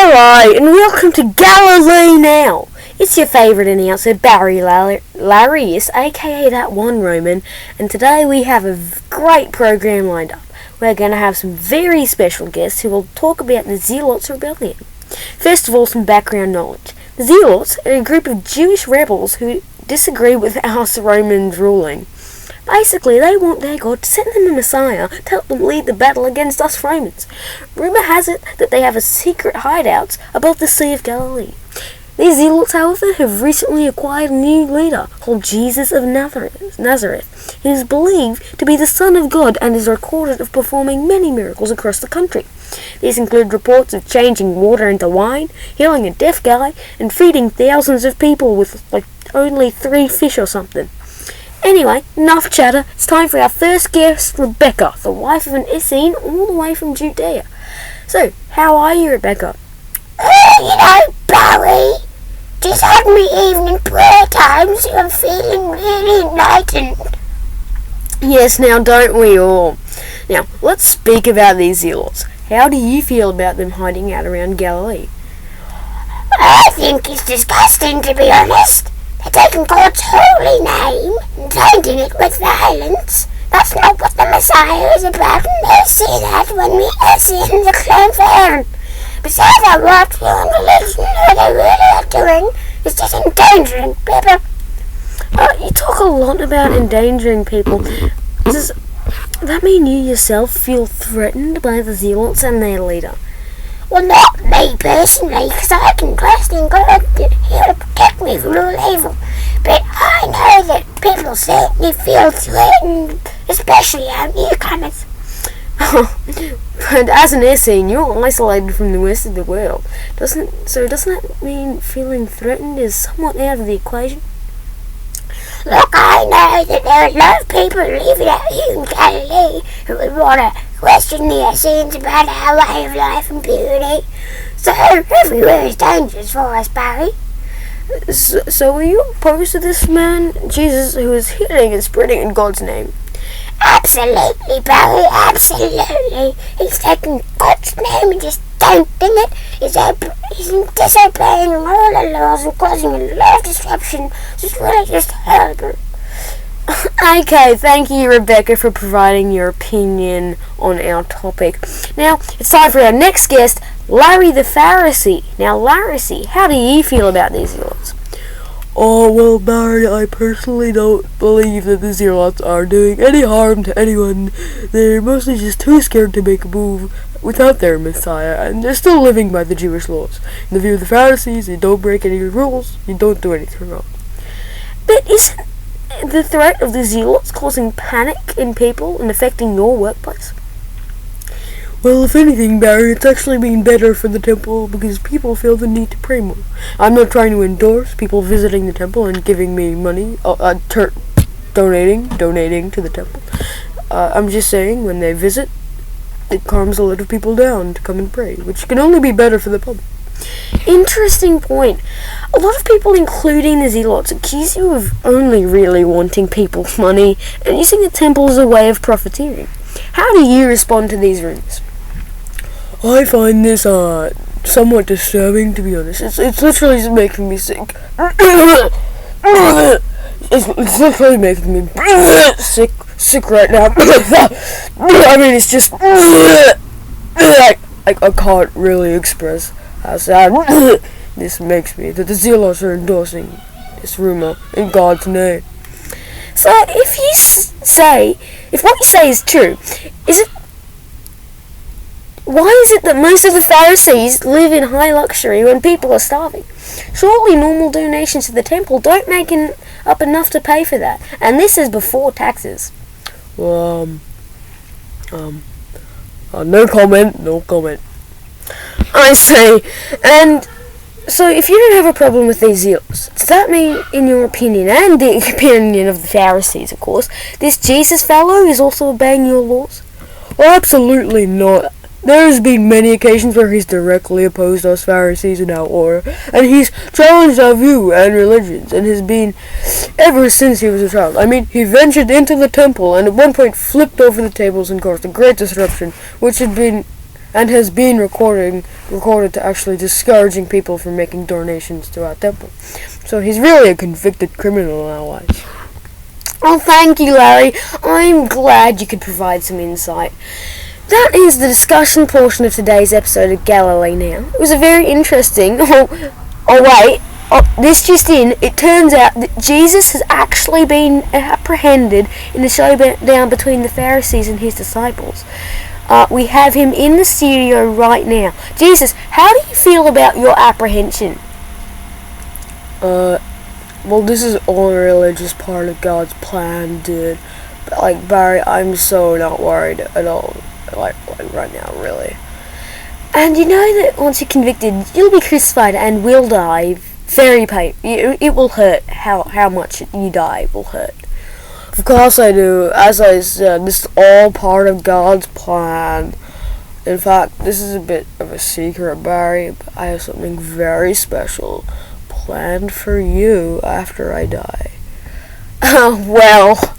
Hello and welcome to Galilee Now. It's your favourite announcer Barry Larius, aka That One Roman, and today we have a great program lined up. We're going to have some very special guests who will talk about the Zealots rebellion. First of all, some background knowledge. The Zealots are a group of Jewish rebels who disagree with us Romans ruling. Basically, they want their God to send them a Messiah to help them lead the battle against us Romans. Rumour has it that they have a secret hideouts above the Sea of Galilee. These Zealots, however, have recently acquired a new leader called Jesus of Nazareth. He is believed to be the Son of God and is recorded of performing many miracles across the country. These include reports of changing water into wine, healing a deaf guy, and feeding thousands of people with only 3 fish or something. Anyway, enough chatter. It's time for our first guest, Rebecca, the wife of an Essene all the way from Judea. So, how are you, Rebecca? Barry, just had me evening prayer time, so I'm feeling really enlightened. Yes, now don't we all? Now, let's speak about these Zealots. How do you feel about them hiding out around Galilee? I think it's disgusting, to be honest. They're taking God's holy name and tainting it with violence. That's not what the Messiah is about, and they'll see that when we Essenes acclaim for heaven. Besides that, what human religion they really are doing is just endangering people. You talk a lot about endangering people. Does that mean you yourself feel threatened by the Zealots and their leader? Well, not me personally, because I can trust in God that He'll protect me from all evil. But I know that people certainly feel threatened, especially our newcomers. But as an Essene, you're isolated from the rest of the world. Doesn't that mean feeling threatened is somewhat out of the equation? Look, I know that there are a lot of people living out here in Galilee who would want to question the Essenes about our way of life and beauty. So everywhere is dangerous for us, Barry. So are you opposed to this man, Jesus, who is healing and spreading in God's name? Absolutely, Barry, absolutely. He's taking God's name and just tainting it. He's disobeying all the laws and causing a lot of disruption. It's really just horrible. Okay, thank you, Rebecca, for providing your opinion on our topic. Now, it's time for our next guest, Larry the Pharisee. Now, Larry, how do you feel about these Zealots? Oh, well, Barry, I personally don't believe that the Zealots are doing any harm to anyone. They're mostly just too scared to make a move without their Messiah, and they're still living by the Jewish laws. In the view of the Pharisees, you don't break any rules, you don't do anything wrong. But isn't the threat of the Zealots causing panic in people and affecting your workplace? Well, if anything, Barry, it's actually been better for the temple because people feel the need to pray more. I'm not trying to endorse people visiting the temple and giving me money, donating to the temple. I'm just saying, when they visit, it calms a lot of people down to come and pray, which can only be better for the public. Interesting point. A lot of people, including the Zealots, accuse you of only really wanting people's money and using the temple as a way of profiteering. How do you respond to these rumors? I find this somewhat disturbing, to be honest. It's literally just making me sick. It's literally making me sick right now. I mean, it's just I can't really express how sad this makes me that the Zealots are endorsing this rumor in God's name. So, if what you say is true, why is it that most of the Pharisees live in high luxury when people are starving? Surely normal donations to the temple don't make up enough to pay for that, and this is before taxes. Well, no comment. I see. And so if you don't have a problem with these Zealots, does that mean, in your opinion, and the opinion of the Pharisees, of course, this Jesus fellow is also obeying your laws? Well, absolutely not. There's been many occasions where he's directly opposed us Pharisees in our order, and he's challenged our view and religions, and has been ever since he was a child. I mean, he ventured into the temple, and at one point flipped over the tables and caused a great disruption, which had been and has been recorded to actually discouraging people from making donations to our temple. So he's really a convicted criminal in our eyes. Oh, thank you, Larry. I'm glad you could provide some insight. That is the discussion portion of today's episode of Galilee Now. It was a very interesting... this just in. It turns out that Jesus has actually been apprehended in the showdown between the Pharisees and his disciples. We have him in the studio right now. Jesus, how do you feel about your apprehension? Well, this is all really just part of God's plan, dude. But, like, Barry, I'm so not worried at all. Like right now, really. And you know that once you're convicted, you'll be crucified and will die. Very painful. It will hurt. How much you die will hurt. Of course I do. As I said, this is all part of God's plan. In fact, this is a bit of a secret, Barry, but I have something very special planned for you after I die. Oh, well...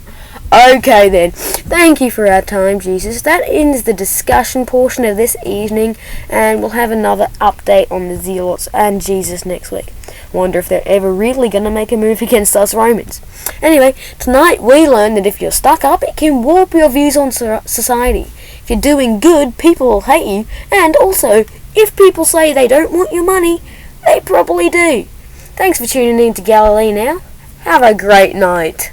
Okay then, thank you for our time, Jesus. That ends the discussion portion of this evening, and we'll have another update on the Zealots and Jesus next week. Wonder if they're ever really going to make a move against us Romans. Anyway, tonight we learned that if you're stuck up, it can warp your views on society. If you're doing good, people will hate you, and also, if people say they don't want your money, they probably do. Thanks for tuning in to Galilee Now. Have a great night.